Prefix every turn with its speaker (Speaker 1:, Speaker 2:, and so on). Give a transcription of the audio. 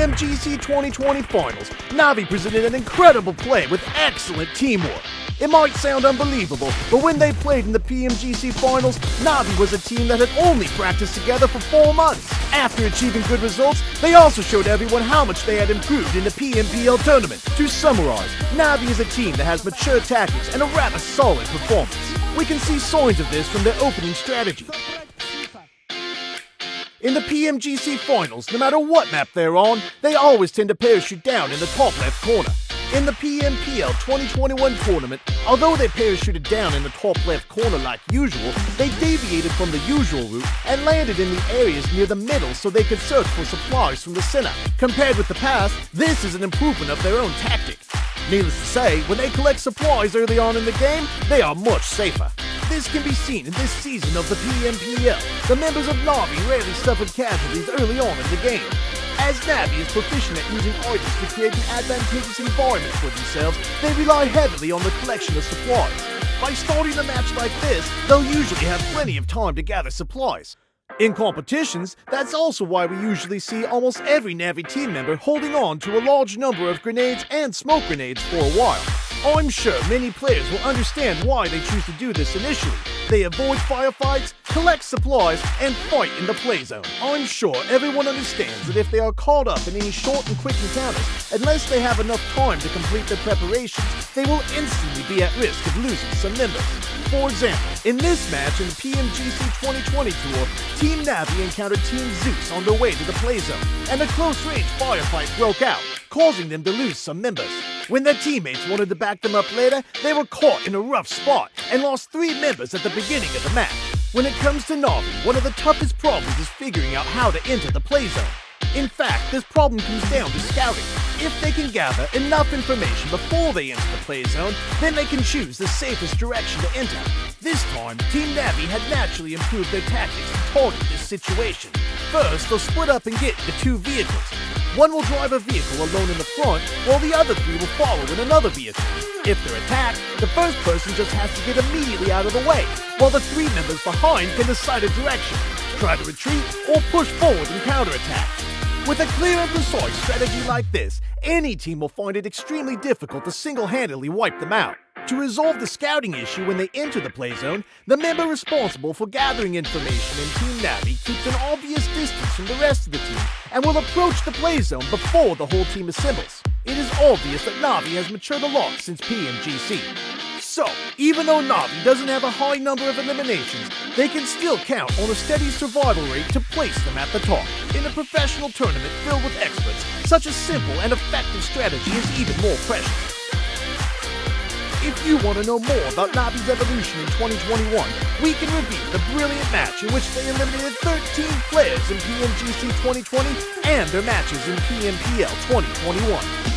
Speaker 1: PMGC 2020 Finals, NaVi presented an incredible play with excellent teamwork. It might sound unbelievable, but when they played in the PMGC Finals, NaVi was a team that had only practiced together for 4 months. After achieving good results, they also showed everyone how much they had improved in the PMPL tournament. To summarize, NaVi is a team that has mature tactics and a rather solid performance. We can see signs of this from their opening strategy. In the PMGC Finals, no matter what map they're on, they always tend to parachute down in the top left corner. In the PMPL 2021 tournament, although they parachuted down in the top left corner like usual, they deviated from the usual route and landed in the areas near the middle so they could search for supplies from the center. Compared with the past, this is an improvement of their own tactic. Needless to say, when they collect supplies early on in the game, they are much safer. This can be seen in this season of the PMPL. The members of NaVi rarely suffered casualties early on in the game. As NaVi is proficient at using items to create an advantageous environment for themselves, they rely heavily on the collection of supplies. By starting a match like this, they'll usually have plenty of time to gather supplies. In competitions, that's also why we usually see almost every NaVi team member holding on to a large number of grenades and smoke grenades for a while. I'm sure many players will understand why they choose to do this initially. They avoid firefights, collect supplies, and fight in the play zone. I'm sure everyone understands that if they are caught up in any short and quick encounters, unless they have enough time to complete their preparations, they will instantly be at risk of losing some members. For example, in this match in the PMGC 2020 tour, Team NaVi encountered Team Zeus on their way to the play zone, and a close-range firefight broke out, causing them to lose some members. When their teammates wanted to back them up later, they were caught in a rough spot and lost 3 members at the beginning of the match. When it comes to NaVi, one of the toughest problems is figuring out how to enter the play zone. In fact, this problem comes down to scouting. If they can gather enough information before they enter the play zone, then they can choose the safest direction to enter. This time, Team NaVi had naturally improved their tactics to target this situation. First, they'll split up and get into 2 vehicles. One will drive a vehicle alone in the front, while the other 3 will follow in another vehicle. If they're attacked, the first person just has to get immediately out of the way, while the 3 members behind can decide a direction, try to retreat, or push forward and counterattack. With a clear and precise strategy like this, any team will find it extremely difficult to single-handedly wipe them out. To resolve the scouting issue when they enter the play zone, the member responsible for gathering information in Team NaVi keeps an obvious distance from the rest of the team and will approach the play zone before the whole team assembles. It is obvious that NaVi has matured a lot since PMGC. So, even though NaVi doesn't have a high number of eliminations, they can still count on a steady survival rate to place them at the top. In a professional tournament filled with experts, such a simple and effective strategy is even more precious. If you want to know more about NaVi's evolution in 2021, we can review the brilliant match in which they eliminated 13 players in PMGC 2020 and their matches in PMPL 2021.